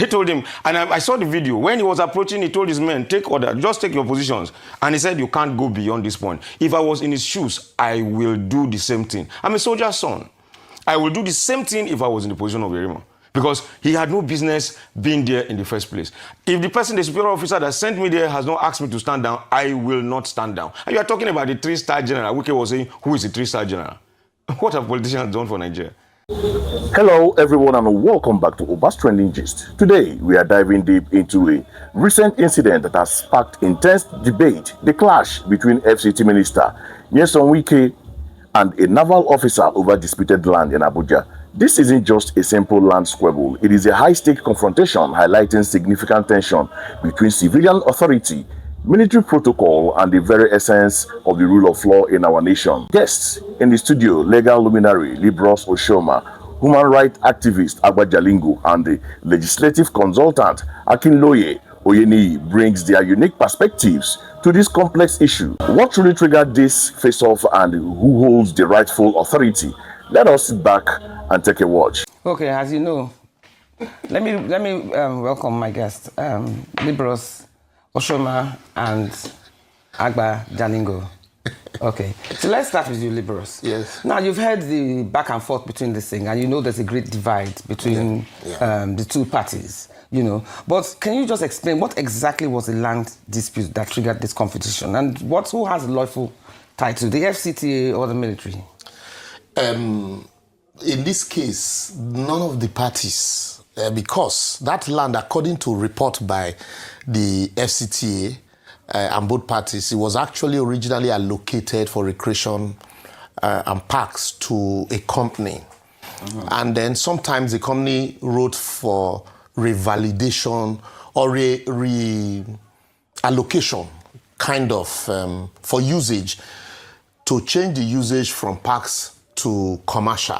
They told him, and I saw the video. When he was approaching, he told his men, take order, just take your positions. And he said, you can't go beyond this point. If I was in his shoes, I will do the same thing. I'm a soldier's son. I will do the same thing if I was in the position of Yerima. Because he had no business being there in the first place. If the person, the superior officer that sent me there has not asked me to stand down, I will not stand down. And you are talking about the 3-star general. Wike was saying, who is the 3-star general? What have politicians done for Nigeria? Hello everyone and welcome back to Oba's Trending Gist. Today we are diving deep into a recent incident that has sparked intense debate, the clash between FCT Minister Nyesom Wike and a naval officer over disputed land in Abuja. This isn't just a simple land squabble, it is a high-stake confrontation highlighting significant tension between civilian authority, military protocol, and the very essence of the rule of law in our nation. Guests in the studio, legal luminary Liborous Oshoma, human rights activist Agba Jalingo, and the legislative consultant Akinloye Oyeni brings their unique perspectives to this complex issue. What really triggered this face-off and who holds the rightful authority? Let us sit back and take a watch. Okay, as you know, let me welcome my guests, Liborous Oshoma and Agba Jalingo. Okay, so let's start with you, Liborous. Yes. Now, you've heard the back and forth between this thing, and you know there's a great divide between the two parties, you know. But can you just explain what exactly was the land dispute that triggered this competition? And who has the lawful title, the FCTA or the military? In this case, none of the parties, because that land, according to report by the FCTA and both parties, it was actually originally allocated for recreation and parks to a company. Mm-hmm. And then sometimes the company wrote for revalidation or reallocation, kind of, for usage, to change the usage from parks to commercial,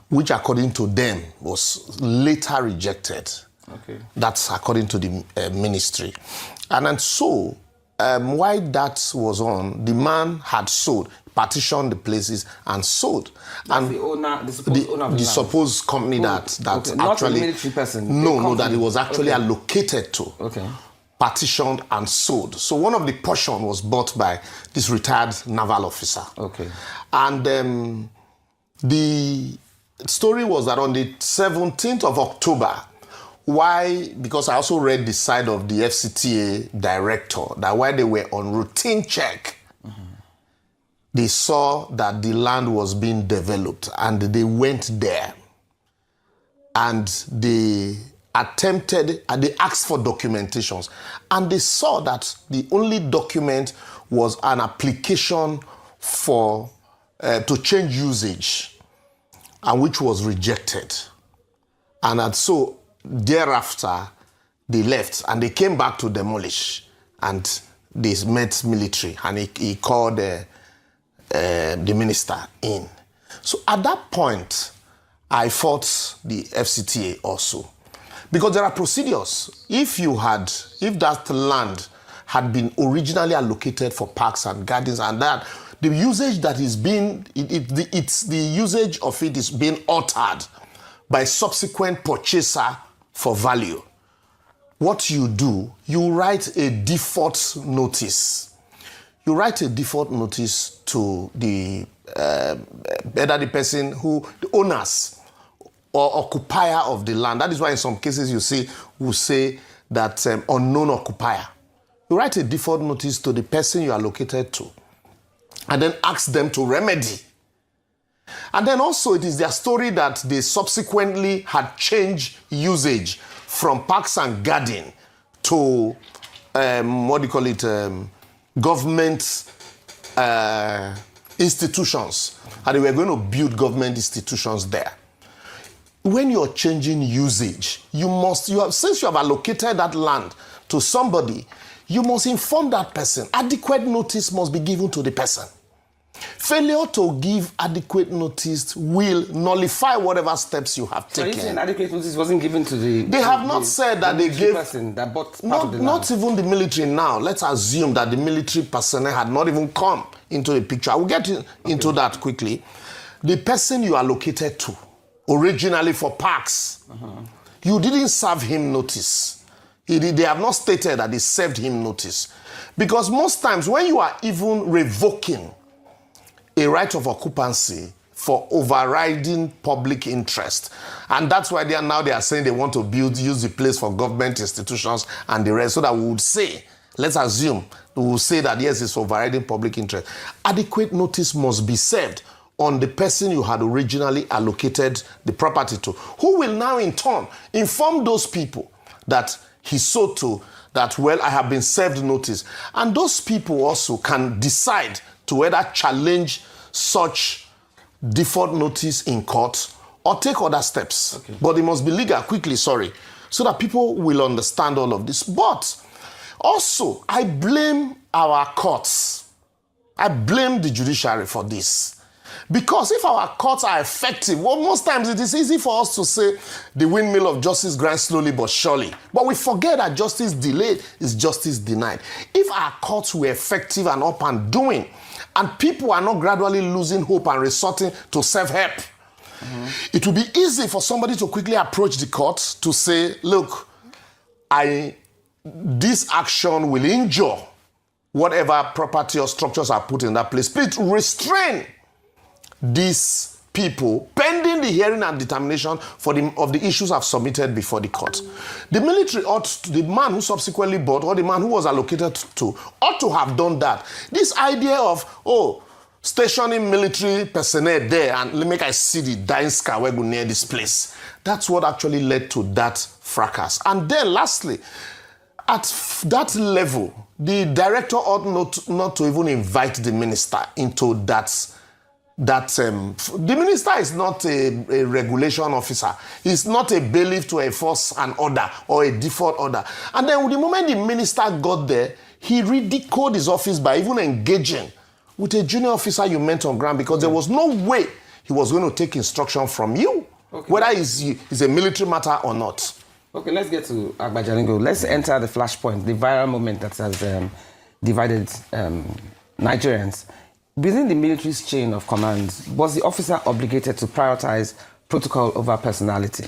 which according to them was later rejected. Okay. That's according to the ministry. And so, while that was on, the man had sold, partitioned the places and sold. That's and the owner, the supposed owner of the land. supposed company that okay. actually... Not a military person. No, that it was actually allocated to. Okay. Partitioned and sold. So one of the portion was bought by this retired naval officer. Okay. And the story was that on the 17th of October, why? Because I also read the side of the FCTA director, that while they were on routine check, they saw that the land was being developed and they went there and they attempted, and they asked for documentations, and they saw that the only document was an application for to change usage, and which was rejected. And so thereafter they left and they came back to demolish, and they met military, and he called the minister in. So at that point I fought the FCTA also, because there are procedures. If that land had been originally allocated for parks and gardens, and that the usage that is being, it's the usage of it is being altered by subsequent purchaser for value, what you do, you write a default notice. You write a default notice to the either the person who, the owners or occupier of the land. That is why in some cases you see, will say that unknown occupier. You write a default notice to the person you are allocated to, and then ask them to remedy. And then also it is their story that they subsequently had changed usage from parks and garden to, government institutions. And they were going to build government institutions there. When you're changing usage, since you have allocated that land to somebody, you must inform that person. Adequate notice must be given to the person. Failure to give adequate notice will nullify whatever steps you have taken. So you're saying adequate notice wasn't given to the... They have not said that they gave... person that bought part of the land. Not even the military now. Let's assume that the military personnel had not even come into the picture. I will get into that quickly. The person you allocated to, originally for parks, you didn't serve him notice. They have not stated that they served him notice. Because most times when you are even revoking a right of occupancy for overriding public interest, and that's why they are saying they want to use the place for government institutions and the rest, so that we would say, let's assume, we will say that yes, it's overriding public interest. Adequate notice must be served on the person you had originally allocated the property to, who will now in turn inform those people that he sold to that, well, I have been served notice. And those people also can decide to whether challenge such default notice in court or take other steps. Okay. But it must be legal, quickly, so that people will understand all of this. But also, I blame our courts. I blame the judiciary for this. Because if our courts are effective, well, most times it is easy for us to say the windmill of justice grinds slowly but surely. But we forget that justice delayed is justice denied. If our courts were effective and up and doing, and people are not gradually losing hope and resorting to self-help, it would be easy for somebody to quickly approach the court to say, look, this action will injure whatever property or structures are put in that place. Please restrain these people pending the hearing and determination of the issues I've submitted before the court. The military the man who subsequently bought, or the man who was allocated to, ought to have done that. This idea of, stationing military personnel there and make I see the dying scar where go near this place. That's what actually led to that fracas. And then lastly, at that level, the director ought not to even invite the minister into that. The minister is not a regulation officer. He's not a bailiff to enforce an order or a default order. And then the moment the minister got there, he ridiculed his office by even engaging with a junior officer you met on ground, because there was no way he was going to take instruction from you, whether it's a military matter or not. Okay, let's get to Agba Jalingo. Let's enter the flashpoint, the viral moment that has divided Nigerians. Within the military's chain of command, was the officer obligated to prioritize protocol over personality?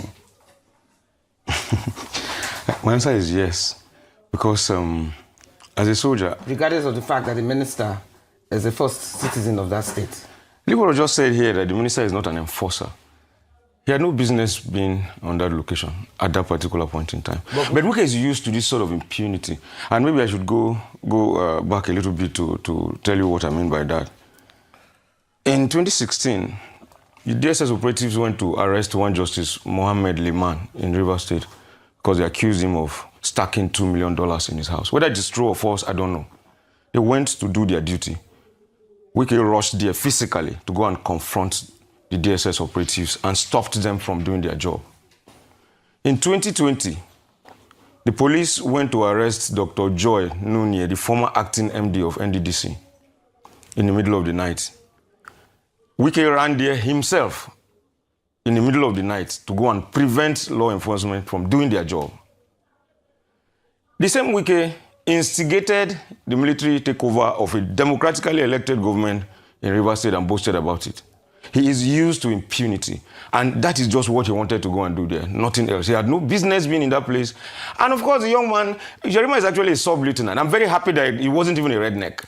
My answer is yes. Because as a soldier... Regardless of the fact that the minister is the first citizen of that state. Liborous just said here that the minister is not an enforcer. He had no business being on that location at that particular point in time. But Wike is used to this sort of impunity. And maybe I should go back a little bit to tell you what I mean by that. In 2016, the DSS operatives went to arrest one Justice Mohammed Liman in Rivers State because they accused him of stacking $2 million in his house. Whether it's true or false, I don't know. They went to do their duty. Wike rushed there physically to go and confront the DSS operatives and stopped them from doing their job. In 2020, the police went to arrest Dr. Joy Nunye, the former acting MD of NDDC, in the middle of the night. Wike ran there himself in the middle of the night to go and prevent law enforcement from doing their job. The same Wike instigated the military takeover of a democratically elected government in Rivers State and boasted about it. He is used to impunity, and that is just what he wanted to go and do there, nothing else. He had no business being in that place. And of course, the young man, Jeremiah, is actually a sub-lieutenant. I'm very happy that he wasn't even a redneck.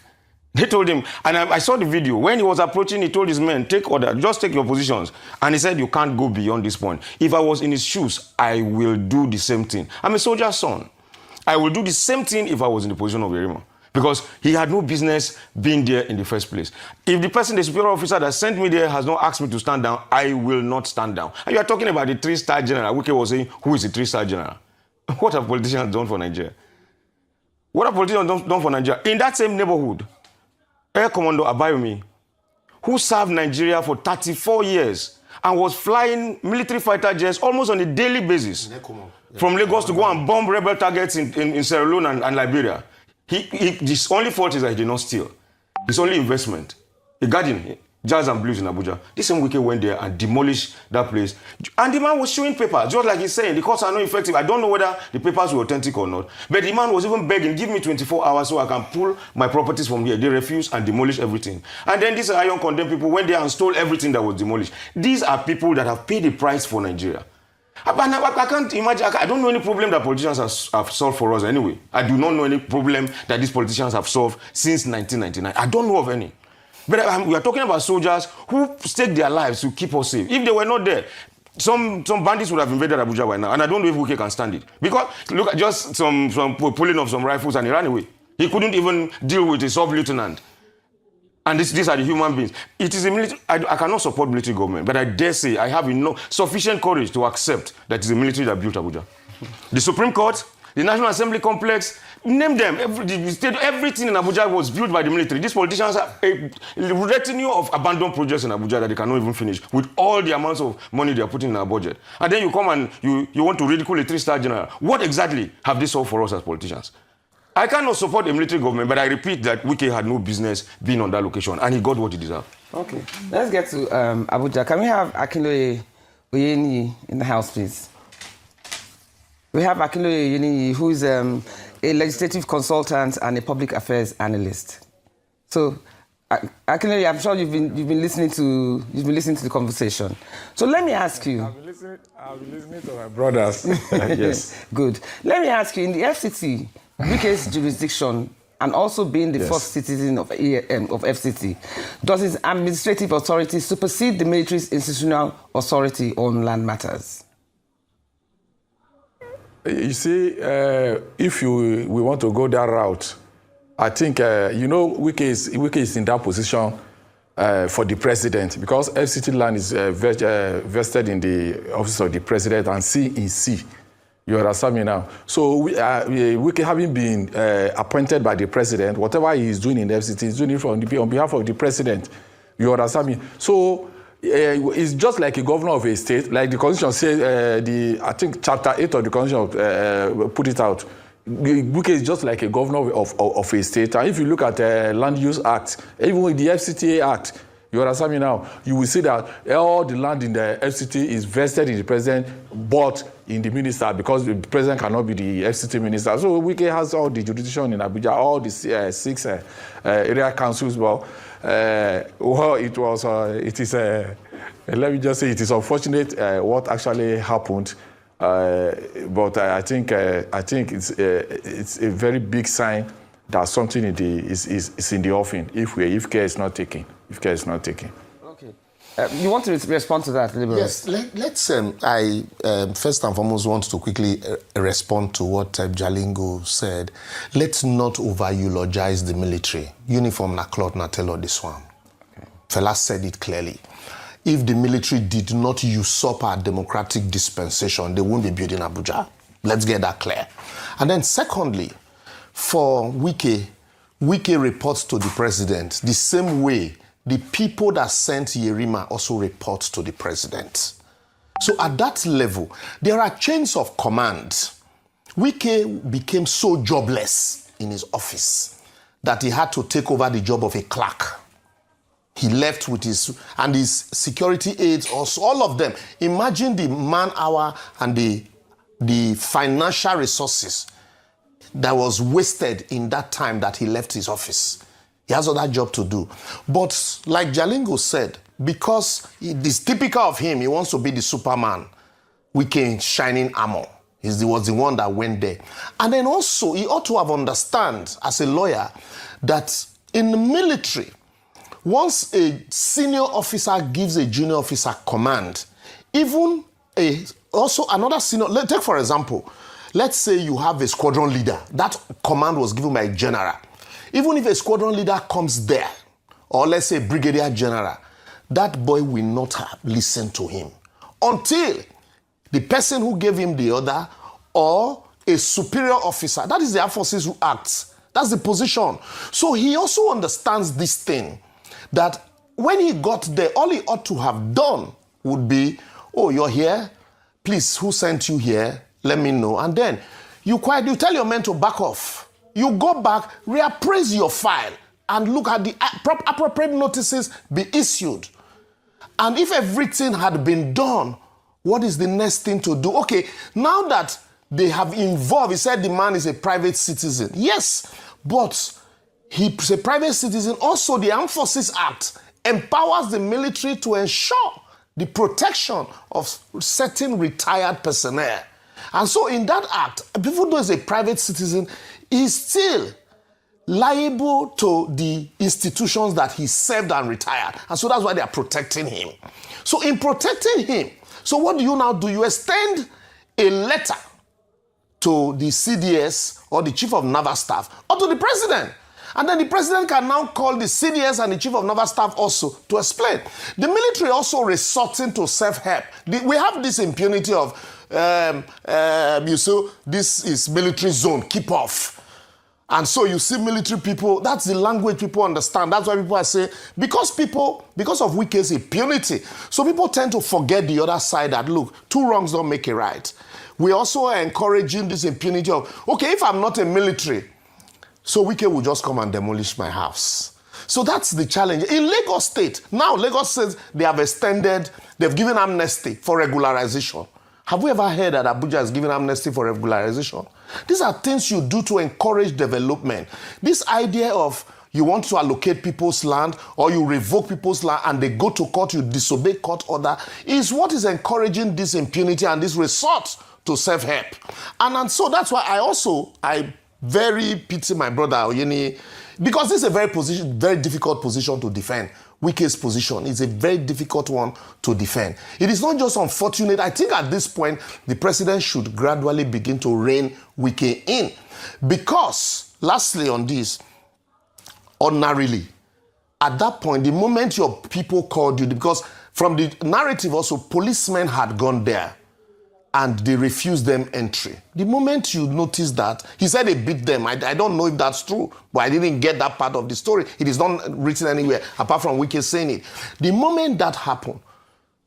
They told him, and I saw the video, when he was approaching, he told his men, take order, just take your positions. And he said, you can't go beyond this point. If I was in his shoes, I will do the same thing. I'm a soldier's son. I will do the same thing if I was in the position of Yerima. Because he had no business being there in the first place. If the person, the superior officer that sent me there has not asked me to stand down, I will not stand down. And you are talking about the 3-star general. Wike was saying, who is the 3-star general? What have politicians done for Nigeria? What have politicians done for Nigeria? In that same neighborhood, Air Commodore Abayomi, who served Nigeria for 34 years and was flying military fighter jets almost on a daily basis from Lagos to go and bomb rebel targets in Sierra Leone and Liberia. His only fault is that he did not steal. His only investment, a garden, Jazz and Blues in Abuja. This same Wike went there and demolished that place. And the man was showing papers, just like he's saying, the courts are not effective. I don't know whether the papers were authentic or not. But the man was even begging, give me 24 hours so I can pull my properties from here. They refused and demolished everything. And then these iron condemned people went there and stole everything that was demolished. These are people that have paid the price for Nigeria. I can't imagine. I don't know any problem that politicians have solved for us anyway. I do not know any problem that these politicians have solved since 1999. I don't know of any. But we are talking about soldiers who staked their lives to keep us safe. If they were not there, some bandits would have invaded Abuja by now. And I don't know if Wike can stand it. Because look at just some pulling of some rifles and he ran away. He couldn't even deal with a sub-lieutenant. And these are the human beings. It is a military. I cannot support military government, but I dare say I have sufficient courage to accept that it's the military that built Abuja. The Supreme Court, the National Assembly complex, name them. Everything in Abuja was built by the military. These politicians have a retinue of abandoned projects in Abuja that they cannot even finish with all the amounts of money they are putting in our budget. And then you come and you want to ridicule a 3-star general. What exactly have they solved for us as politicians? I cannot support a military government, but I repeat that Wike had no business being on that location, and he got what he deserved. Okay, let's get to Abuja. Can we have Akinloye Oyeniyi in the house, please? We have Akinloye Oyeniyi, who is a legislative consultant and a public affairs analyst. So, Akinloye, I'm sure you've been listening to the conversation. So let me ask you. I've been listening to my brothers. Yes. Good. Let me ask you, in the FCT, Wike's jurisdiction, and also being the first citizen of FCT, does its administrative authority supersede the military's institutional authority on land matters? You see, if we want to go that route, I think, Wike is in that position for the president, because FCT land is vested in the office of the president and C. You understand me now? So Wike, having been appointed by the president, whatever he is doing in the FCT, he's doing it on behalf of the president. You understand me? So it's just like a governor of a state, like the constitution says, I think chapter 8 of the constitution put it out. Wike is just like a governor of a state. And if you look at the Land Use Act, even with the FCTA Act, you understand me now, you will see that all the land in the FCT is vested in the president, but in the minister, because the president cannot be the FCT minister. So Wike has all the jurisdiction in Abuja, all the 6 area councils. Well, let me just say, it is unfortunate what actually happened. But I think it's a very big sign that something is in the offing if care is not taken. Okay. You want to respond to that, Liborous? Yes, let's. I first and foremost want to quickly respond to what Jalingo said. Let's not over-eulogize the military. Uniform na cloth na tell this one. Okay. Fela said it clearly. If the military did not usurp our democratic dispensation, they won't be building Abuja. Let's get that clear. And then secondly, for Wike reports to the president the same way the people that sent Yerima also report to the president. So at that level, there are chains of command. Wike became so jobless in his office that he had to take over the job of a clerk. He left with his security aides, also all of them. Imagine the man-hour and the financial resources that was wasted in that time that he left his office. He has other job to do. But like Jalingo said, because it is typical of him, he wants to be the Superman. Wike in shining armor. He was the one that went there. And then also, he ought to have understand as a lawyer that in the military, once a senior officer gives a junior officer command, even also another senior, take for example, let's say you have a squadron leader. That command was given by a general. Even if a squadron leader comes there, or let's say brigadier general, that boy will not have listened to him until the person who gave him the order or a superior officer, that is the armed forces who acts. That's the position. So he also understands this thing, that when he got there, all he ought to have done would be, oh, you're here? Please, who sent you here? Let me know. And then you tell your men to back off. You go back, reappraise your file, and look at the appropriate notices be issued. And if everything had been done, what is the next thing to do? Okay, now that they have involved, he said the man is a private citizen. Yes, but he's a private citizen. Also, the Armed Forces Act empowers the military to ensure the protection of certain retired personnel. And so in that act, even though he's a private citizen, he's still liable to the institutions that he served and retired. And so that's why they are protecting him. So in protecting him, so what do you now do? You extend a letter to the CDS or the Chief of Naval Staff or to the President. And then the President can now call the CDS and the Chief of Naval Staff also to explain. The military also resorting to self-help. We have this impunity of, you see, this is military zone, keep off. And so you see military people, that's the language people understand. That's why people are saying, because of Wike's impunity, so people tend to forget the other side that, look, two wrongs don't make a right. We also are encouraging this impunity of, okay, if I'm not a military, so Wike will just come and demolish my house. So that's the challenge. In Lagos State, now Lagos says they have extended, they've given amnesty for regularization. Have we ever heard that Abuja has given amnesty for regularization? These are things you do to encourage development. This idea of you want to allocate people's land or you revoke people's land and they go to court, you disobey court order, is what is encouraging this impunity and this resort to self-help. And so that's why I very pity my brother Oyeni, because this is a very difficult position to defend. Wike's position is a very difficult one to defend. It is not just unfortunate. I think at this point, the president should gradually begin to rein Wike in. Because, lastly on this, ordinarily, at that point, the moment your people called you, because from the narrative also, policemen had gone there and they refused them entry. The moment you notice that, he said they beat them. I don't know if that's true, but I didn't get that part of the story. It is not written anywhere, apart from Wike saying it. The moment that happened,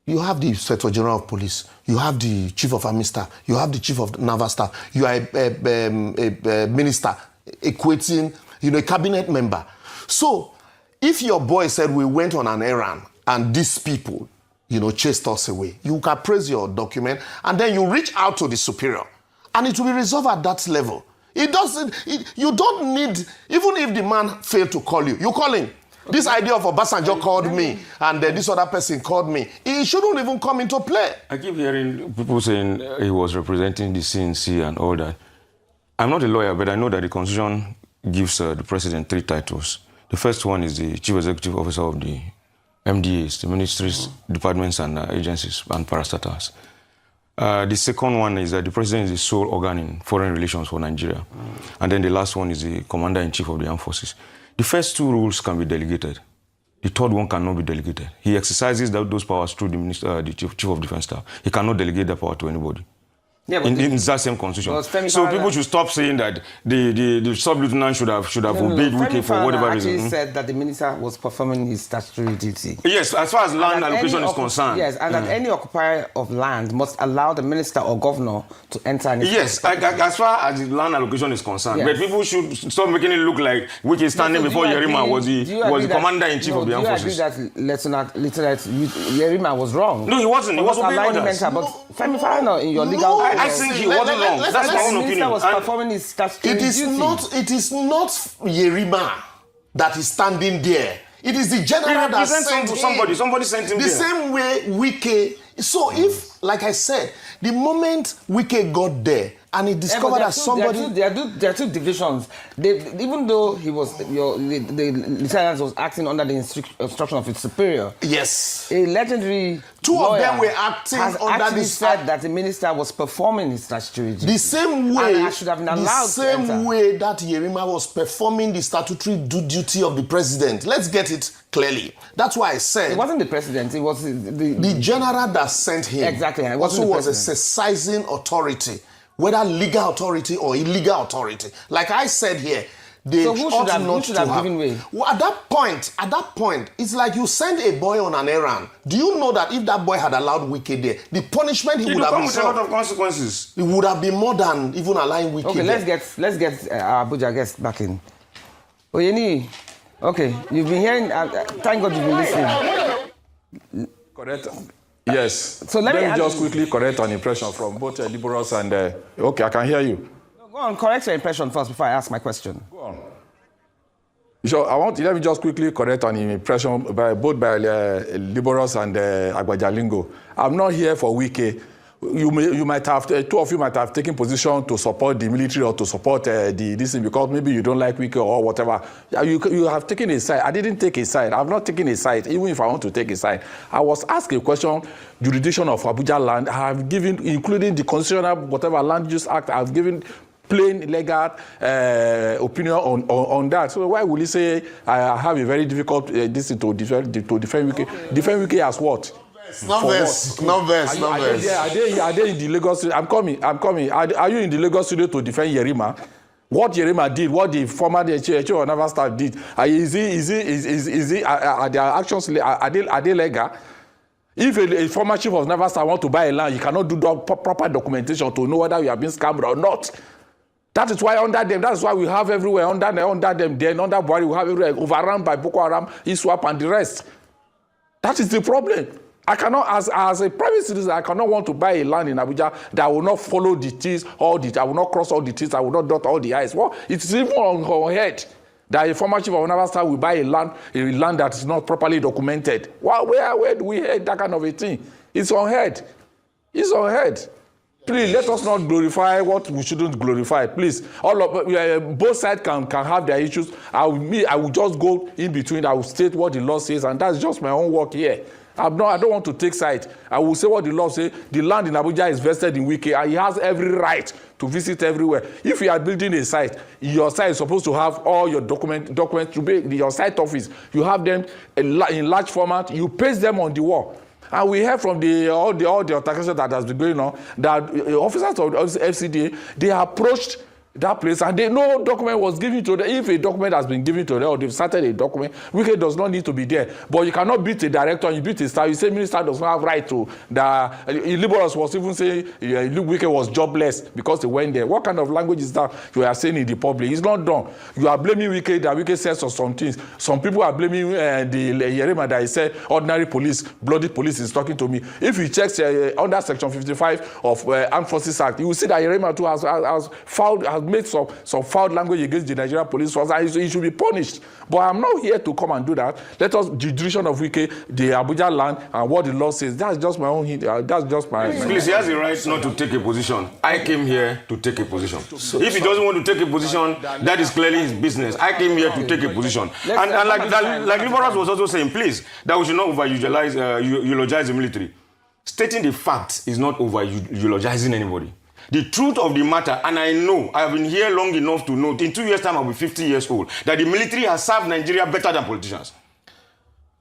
you have the Inspector General of Police, you have the Chief of Army Staff, you have the Chief of Naval Staff, you are a minister equating, a cabinet member. So, if your boy said we went on an errand and these people, chased us away, you can praise your document and then you reach out to the superior and it will be resolved at that level. You don't need, even if the man failed to call you, you call him. Okay. This idea of Obasanjo called me and this other person called me, it shouldn't even come into play. I keep hearing people saying he was representing the CNC and all that. I'm not a lawyer, but I know that the Constitution gives the president 3 titles. The first one is the Chief Executive Officer of the MDAs, the ministries, departments, and agencies, and parastatals. The second one is that the president is the sole organ in foreign relations for Nigeria. And then the last one is the commander-in-chief of the armed forces. The first 2 roles can be delegated. The third one cannot be delegated. He exercises those powers through the chief of defense staff. He cannot delegate that power to anybody. Yeah, in that same constitution. So people should stop saying that the sub-lieutenant should have obeyed Wike for whatever reason. Actually said that the minister was performing his statutory duty. Yes, as far as land allocation is concerned. Yes, and that any occupier of land must allow the minister or governor to enter. Yes, as far as the land allocation is concerned. Yes. But people should stop making it look like Wike standing before Yerima was the commander-in-chief of the armed forces. Do you agree that Lieutenant Yerima was wrong? No, he wasn't. He was obeying orders. But Femi Falana, in your legal... I think he wasn't wrong. That's my own opinion. Was performing his statutory duty. It is not Yerima that is standing there. It is the general that sent him. Somebody sent him the there. Same way Wike. So if, like I said, the moment Wike got there and he discovered that somebody... There are two divisions. Even though he was, the lieutenant was acting under the instruction of his superior. Yes. A legendary Two of them were acting under the... said that the minister was performing his statutory duty. The same way... And should have been allowed the same way that Yerima was performing the statutory duty of the president. Let's get it clearly. That's why I said... It wasn't the president, it was the general that sent him. Exactly. Also was exercising authority, whether legal authority or illegal authority. Like I said here, they so who should have given way? Well, at that point, it's like you send a boy on an errand. Do you know that if that boy had allowed Wike there, the punishment he would have come with a lot of consequences. It would have been more than even allowing Wike there. Okay, let's get our Abuja guest back in. Oyeni, okay, you've been hearing. Thank God you've been listening. Correct. Yes. So let me just quickly correct an impression from both Liborous and... okay, I can hear you. No, go on, correct your impression first before I ask my question. Go on. So let me just quickly correct an impression both by Liborous and Agba Jalingo. I'm not here for Wike. You might have, two of you might have taken position to support the military or to support this thing because maybe you don't like Wike or whatever. You have taken a side. I didn't take a side. I've not taken a side, even if I want to take a side. I was asked a question, jurisdiction of Abuja land. I have given, including the constitutional, whatever land use act, I've given plain legal opinion on that. So why will he say I have a very difficult this to defend Wike? Okay. Defend Wike as what? Numbers. Are they in the Lagos studio? I'm coming. Are you in the Lagos studio to defend Yerima? What Yerima did, what the former chief of naval staff did, are their actions are they legal? If a former chief of naval staff want to buy a land, you cannot do proper documentation to know whether you have been scammed or not. That is why under them, that's why we have everywhere under them, then under Buhari, we have everywhere overrun by Boko Haram, ISWAP, and the rest. That is the problem. I cannot, as a private citizen, I cannot want to buy a land in Abuja that will not follow the T's, I will not cross all the T's, I will not dot all the I's. Well, it's even on her head that a former chief of naval staff will buy a land that is not properly documented. Well, where do we head that kind of a thing? It's on head. It's on head. Please, let us not glorify what we shouldn't glorify. Please, both sides can have their issues. I will just go in between. I will state what the law says, and that's just my own work here. I don't want to take side. I will say what the law says. The land in Abuja is vested in Wike, and he has every right to visit everywhere. If you are building a site, your site is supposed to have all your documents to be your site office. You have them in large format. You paste them on the wall. And we heard from all the altercation that has been going on that officers of FCDA, they approached that place and no document was given to them. If a document has been given to them or they've started a document, Wike does not need to be there. But you cannot beat a director and you beat a staff. You say minister does not have right to. Liborous was even saying Wike was jobless because he went there. What kind of language is that you are saying in the public? It's not done. You are blaming Wike that Wike says some things. Some people are blaming the Yerima that he said ordinary police, bloody police is talking to me. If you check under section 55 of Armed Forces Act, you will see that Yerima too has made some foul language against the Nigerian police force, and he should be punished. But I'm not here to come and do that. Let us, the jurisdiction of Wike, the Abuja land, and what the law says. That's just my own. That's just my. Please, he has the right not to take a position. I came here to take a position. If he doesn't want to take a position, that is clearly his business. I came here to take a position. And like Liborous was also saying, please, that we should not eulogize the military. Stating the facts is not over-eulogizing anybody. The truth of the matter, and I know, I have been here long enough to know, in 2 years' time I'll be 50 years old, that the military has served Nigeria better than politicians.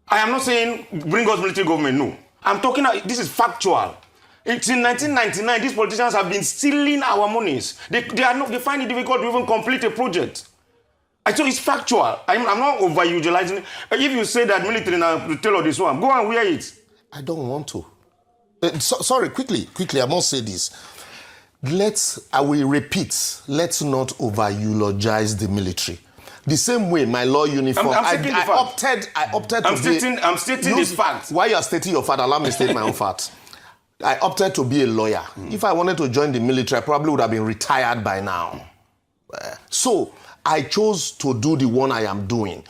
I am not saying bring us military government, no. I'm talking, this is factual. It's in 1999, these politicians have been stealing our monies. They find it difficult to even complete a project. So it's factual. I'm not over-utilizing. If you say that military now to tell all this one, go and wear it. I don't want to. Sorry, quickly, I must say this. I will repeat, let's not over-eulogize the military. The same way, my law uniform, I opted to I'm stating this fact. While you are stating your fact, allow me to state my own fact. I opted to be a lawyer. If I wanted to join the military, I probably would have been retired by now. So, I chose to do the one I am doing.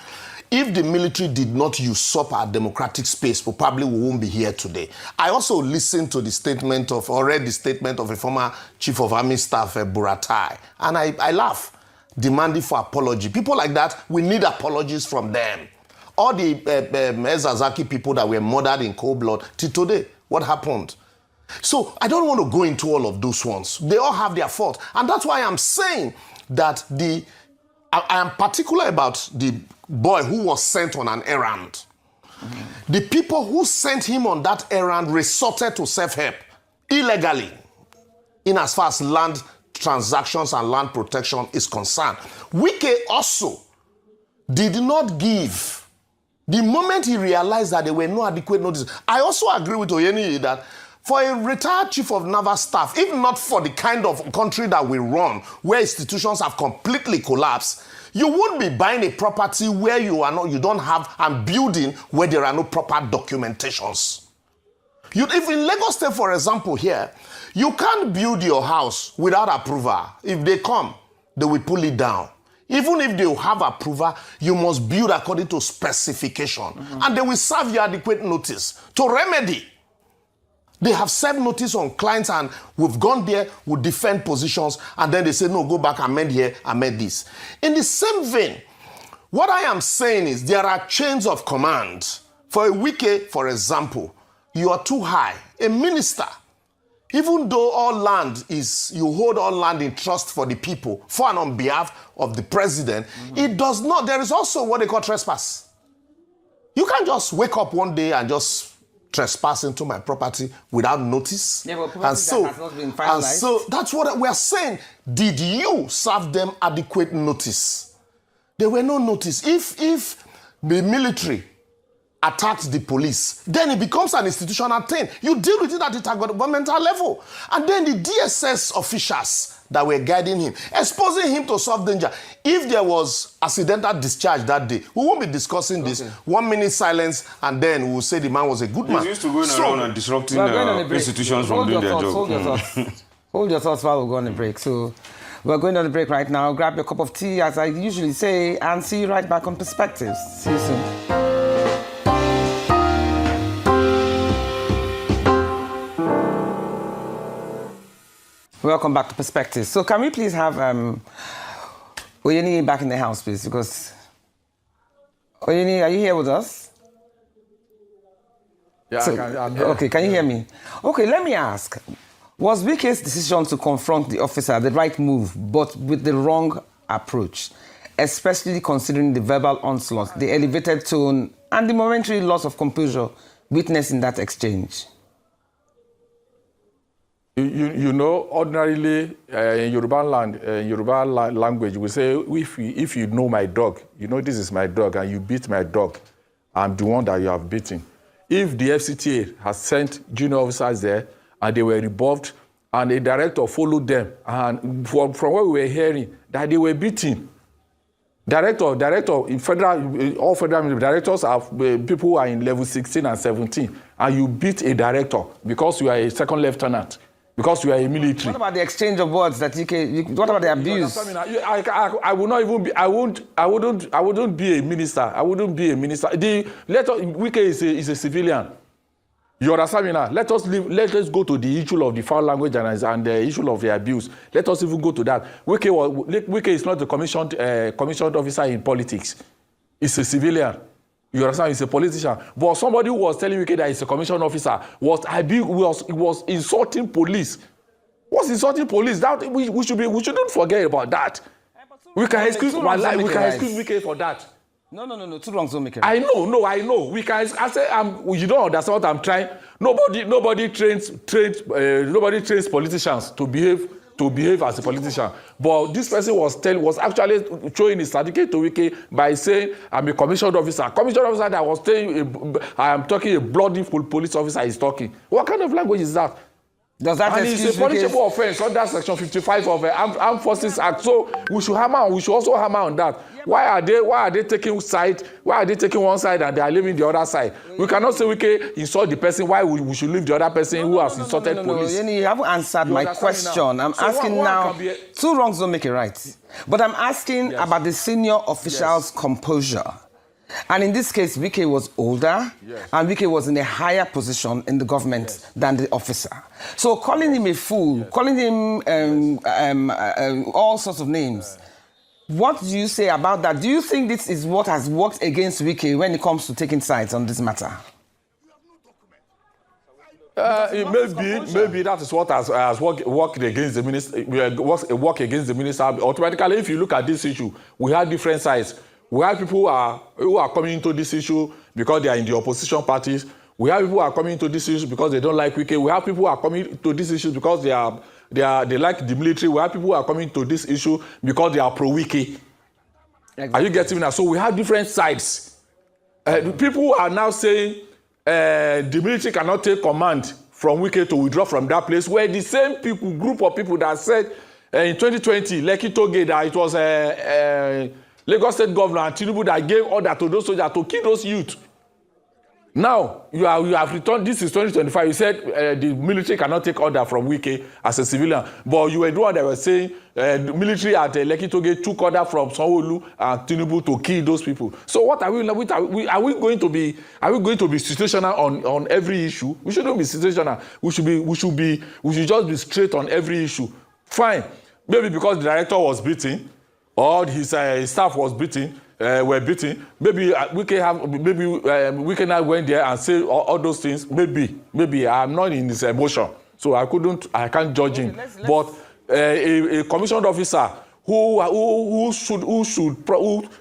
If the military did not usurp our democratic space, probably we won't be here today. I also listened to read the statement of a former chief of army staff, Buratai, and I laugh, demanding for apology. People like that, we need apologies from them. All the Ezazaki people that were murdered in cold blood, till today, what happened? So I don't want to go into all of those ones. They all have their fault. And that's why I'm saying that I am particular about the boy who was sent on an errand. The people who sent him on that errand resorted to self-help illegally in as far as land transactions and land protection is concerned. Wike also did not give. The moment he realized that there were no adequate notices. I also agree with Oyeni that for a retired chief of naval staff, if not for the kind of country that we run, where institutions have completely collapsed, you wouldn't be buying a property where you don't have, and building where there are no proper documentations. If in Lagos State, for example, here, you can't build your house without approval. If they come, they will pull it down. Even if they have approval, you must build according to specification. And they will serve you adequate notice to remedy. They have served notice on clients and we've gone there, we defend positions, and then they say, no, go back, amend here, amend this. In the same vein, what I am saying is there are chains of command. For a Wike, for example, you are too high. A minister, even though all land is, you hold all land in trust for the people, for and on behalf of the president, it does not, there is also what they call trespass. You can't just wake up one day and just trespass into my property without notice. Yeah, but property that has not been finalized. And so that's what we are saying. Did you serve them adequate notice? There were no notice. If the military attacks the police, then it becomes an institutional thing. You deal with it at the governmental level. And then the DSS officials that were guiding him, exposing him to self danger. If there was accidental discharge that day, we won't be discussing this. 1 minute silence, and then we'll say the man was a good man. He's used to going around and disrupting institutions from Hold doing your their thoughts, job. Hold your thoughts. Hold your thoughts while we go on the break. So we're going on the break right now. Grab your cup of tea, as I usually say, and see you right back on Perspectives. See you soon. Welcome back to Perspectives. So can we please have Oyeni back in the house, please? Because Oyeni, are you here with us? Yeah, So, I'm here. okay, can you hear me? Okay, let me ask. Was Wike's decision to confront the officer the right move, but with the wrong approach, especially considering the verbal onslaught, the elevated tone, and the momentary loss of composure witnessed in that exchange? You know, ordinarily in Yoruba land, language, we say, if you know my dog, you know this is my dog, and you beat my dog, I'm the one that you have beaten. If the FCTA has sent junior officers there, and they were rebuffed, and a director followed them, and from what we were hearing, that they were beaten. Director, in all federal directors are people who are in level 16 and 17, and you beat a director because you are a second lieutenant. Because you are a military. What about the exchange of words that what about the abuse? I would not even be. I wouldn't be a minister. I wouldn't be a minister. Wike is a civilian. You understand me now? Let us go to the issue of the foul language and the issue of the abuse. Let us even go to that. Wike is not a commissioned officer in politics. He's a civilian. You understand? He's a politician. But somebody who was telling Wike that he's a commissioned officer was insulting police. What's insulting police? That we shouldn't forget about that. We can excuse Wike for that. No. Two wrongs don't make it. I know. We can. I say, you don't understand what I'm trying. Nobody trains politicians to behave as a politician. But this person was actually showing his certificate to Wike by saying, I'm a commissioned officer. Commissioned officer that was saying, I am talking a bloody police officer is talking. What kind of language is that? Does that and it's a punishable offense under Section 55 of the Armed Forces Act. So we should also hammer on that. Why are they taking side? Why are they taking one side and they are leaving the other side? We cannot say we can insult the person. Why we should leave the other person who has insulted police? You haven't answered my question. I'm asking now. Two wrongs don't make it right. But I'm asking about the senior official's composure. And in this case, Wike was older, and Wike was in a higher position in the government than the officer. So calling him a fool, calling him all sorts of names, what do you say about that? Do you think this is what has worked against Wike when it comes to taking sides on this matter? Maybe that is what has worked against the minister. Work against the minister. Automatically, if you look at this issue, we have different sides. We have people who are coming into this issue because they are in the opposition parties. We have people who are coming into this issue because they don't like Wike. We have people who are coming to this issue because they like the military. We have people who are coming to this issue because they are pro-Wike. Exactly. Are you getting me now? So we have different sides. People are now saying the military cannot take command from Wike to withdraw from that place, where the same group of people that said in 2020, Lekki Toge, that it was Lagos State Governor and Tinubu that gave order to those soldiers to kill those youth. Now, you have returned, this is 2025, you said the military cannot take order from Wike as a civilian, but you were the one that was saying the military at Lekki Toge took order from Sanwo-Olu and Tinubu to kill those people. So what are we going to be situational on every issue? We shouldn't be situational. We should just be straight on every issue. Fine. Maybe because the director was beaten, or his staff was beaten, were beaten. Maybe we can now go in there and say all those things. Maybe I'm not in his emotion, so I can't judge him. But a commissioned officer who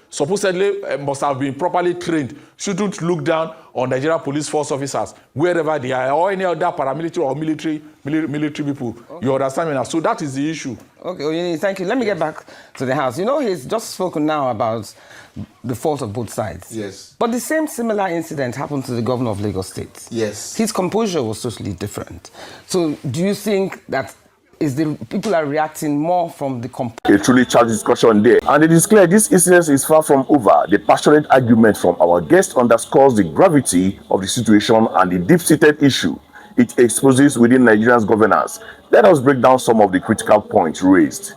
supposedly must have been properly trained shouldn't look down on Nigerian police force officers wherever they are, or any other paramilitary or military people. Okay. You understand me now? So that is the issue. Okay, thank you. Let me get back to the House. You know, he's just spoken now about the fault of both sides. Yes. But the same similar incident happened to the governor of Lagos State. Yes. His composure was totally different. So do you think that people are reacting more from the a truly charged discussion there, and it is clear this incident is far from over. The passionate argument from our guest underscores the gravity of the situation and the deep-seated issue it exposes within Nigeria's governance. Let us break down some of the critical points raised.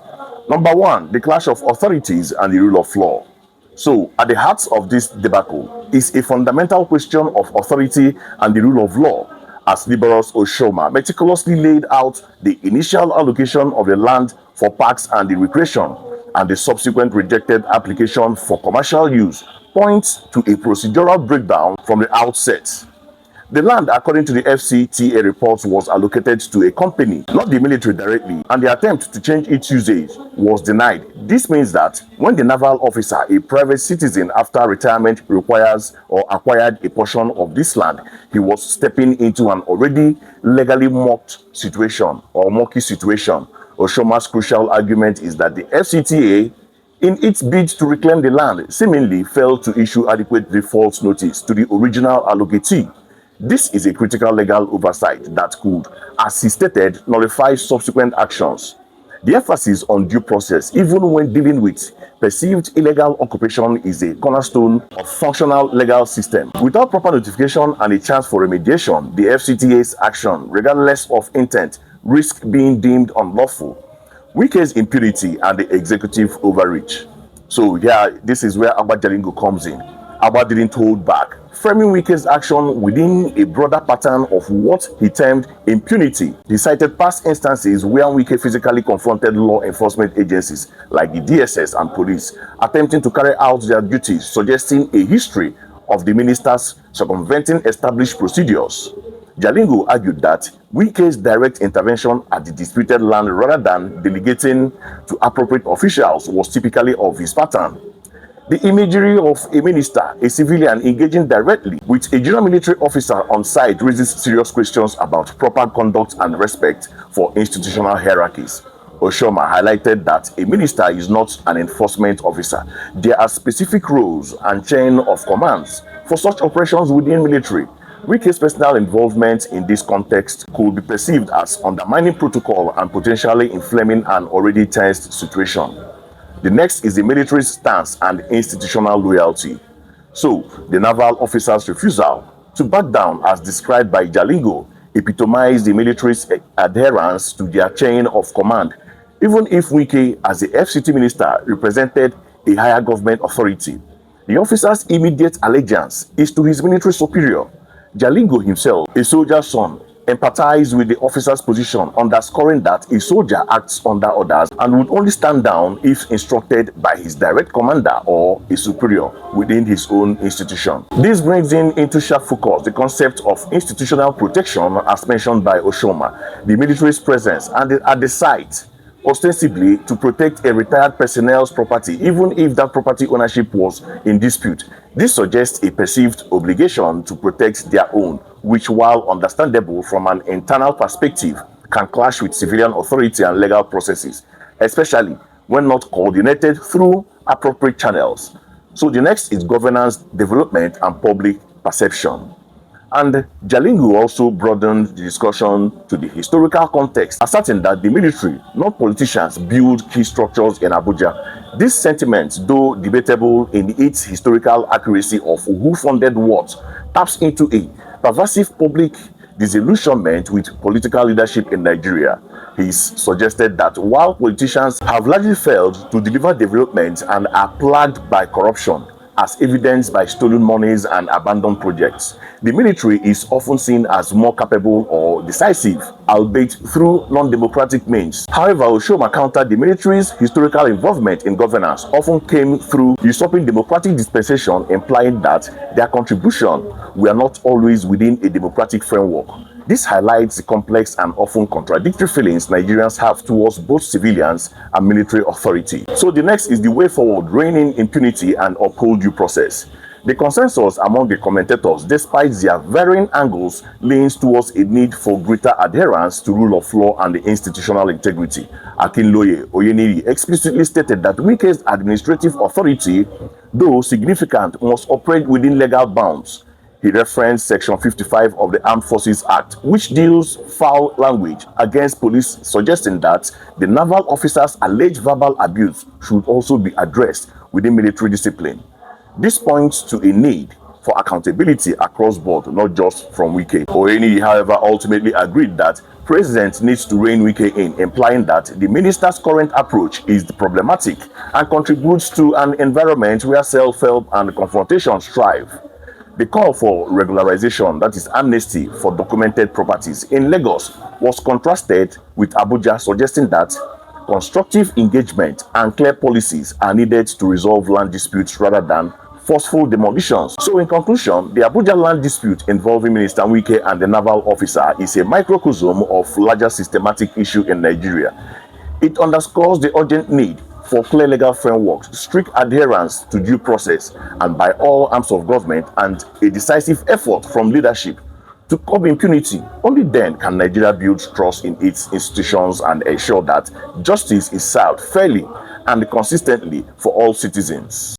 Number one, the clash of authorities and the rule of law. So, at the heart of this debacle is a fundamental question of authority and the rule of law, as Liborous Oshoma meticulously laid out the initial allocation of the land for parks and the recreation and the subsequent rejected application for commercial use points to a procedural breakdown from the outset. The land, according to the FCTA reports, was allocated to a company, not the military directly, and the attempt to change its usage was denied. This means that when the naval officer, a private citizen after retirement, requires or acquired a portion of this land, he was stepping into an already legally mocked situation or murky situation. Oshoma's crucial argument is that the FCTA, in its bid to reclaim the land, seemingly failed to issue adequate default notice to the original allocatee. This is a critical legal oversight that could, as he stated, nullify subsequent actions. The emphasis on due process, even when dealing with perceived illegal occupation, is a cornerstone of functional legal system. Without proper notification and a chance for remediation, the FCTA's action, regardless of intent, risk being deemed unlawful. Wike's impunity and the executive overreach. So yeah, this is where Agba Jalingo comes in. Agba didn't hold back, framing Wike's action within a broader pattern of what he termed impunity. He cited past instances where Wike physically confronted law enforcement agencies like the DSS and police, attempting to carry out their duties, suggesting a history of the ministers circumventing established procedures. Jalingo argued that Wike's direct intervention at the disputed land rather than delegating to appropriate officials was typically of his pattern. The imagery of a minister, a civilian, engaging directly with a general military officer on site raises serious questions about proper conduct and respect for institutional hierarchies. Oshoma highlighted that a minister is not an enforcement officer. There are specific roles and chain of commands for such operations within military. Wike's personal involvement in this context could be perceived as undermining protocol and potentially inflaming an already tensed situation. The next is the military's stance and institutional loyalty. So, the naval officer's refusal to back down, as described by Jalingo, epitomized the military's adherence to their chain of command, even if Wike, as the FCT minister, represented a higher government authority. The officer's immediate allegiance is to his military superior. Jalingo himself, a soldier's son, empathized with the officer's position, underscoring that a soldier acts under orders and would only stand down if instructed by his direct commander or a superior within his own institution. This brings into sharp focus the concept of institutional protection as mentioned by Oshoma, the military's presence at the site, ostensibly to protect a retired personnel's property, even if that property ownership was in dispute. This suggests a perceived obligation to protect their own, which, while understandable from an internal perspective, can clash with civilian authority and legal processes, especially when not coordinated through appropriate channels. So the next is governance, development, and public perception. And Jalingo also broadened the discussion to the historical context, asserting that the military, not politicians, build key structures in Abuja. This sentiment, though debatable in its historical accuracy of who funded what, taps into a pervasive public disillusionment with political leadership in Nigeria. He's suggested that while politicians have largely failed to deliver development and are plagued by corruption, as evidenced by stolen monies and abandoned projects, the military is often seen as more capable or decisive, albeit through non-democratic means. However, Oshoma countered the military's historical involvement in governance often came through usurping democratic dispensation, implying that their contribution were not always within a democratic framework. This highlights the complex and often contradictory feelings Nigerians have towards both civilians and military authority. So the next is the way forward: rein in impunity and uphold due process. The consensus among the commentators, despite their varying angles, leans towards a need for greater adherence to rule of law and the institutional integrity. Akinloye Oyeniri explicitly stated that Wike's administrative authority, though significant, must operate within legal bounds. He referenced Section 55 of the Armed Forces Act, which deals foul language against police, suggesting that the naval officers' alleged verbal abuse should also be addressed within military discipline. This points to a need for accountability across board, not just from Wike. Oyeniri, however, ultimately agreed that President needs to rein Wike in, implying that the minister's current approach is problematic and contributes to an environment where self-help and confrontation strive. The call for regularization, that is amnesty for documented properties in Lagos, was contrasted with Abuja, suggesting that constructive engagement and clear policies are needed to resolve land disputes rather than forceful demolitions. So in conclusion, the Abuja land dispute involving Minister Wike and the naval officer is a microcosm of larger systematic issue in Nigeria. It underscores the urgent need for clear legal frameworks, strict adherence to due process and by all arms of government, and a decisive effort from leadership to curb impunity. Only then can Nigeria build trust in its institutions and ensure that justice is served fairly and consistently for all citizens.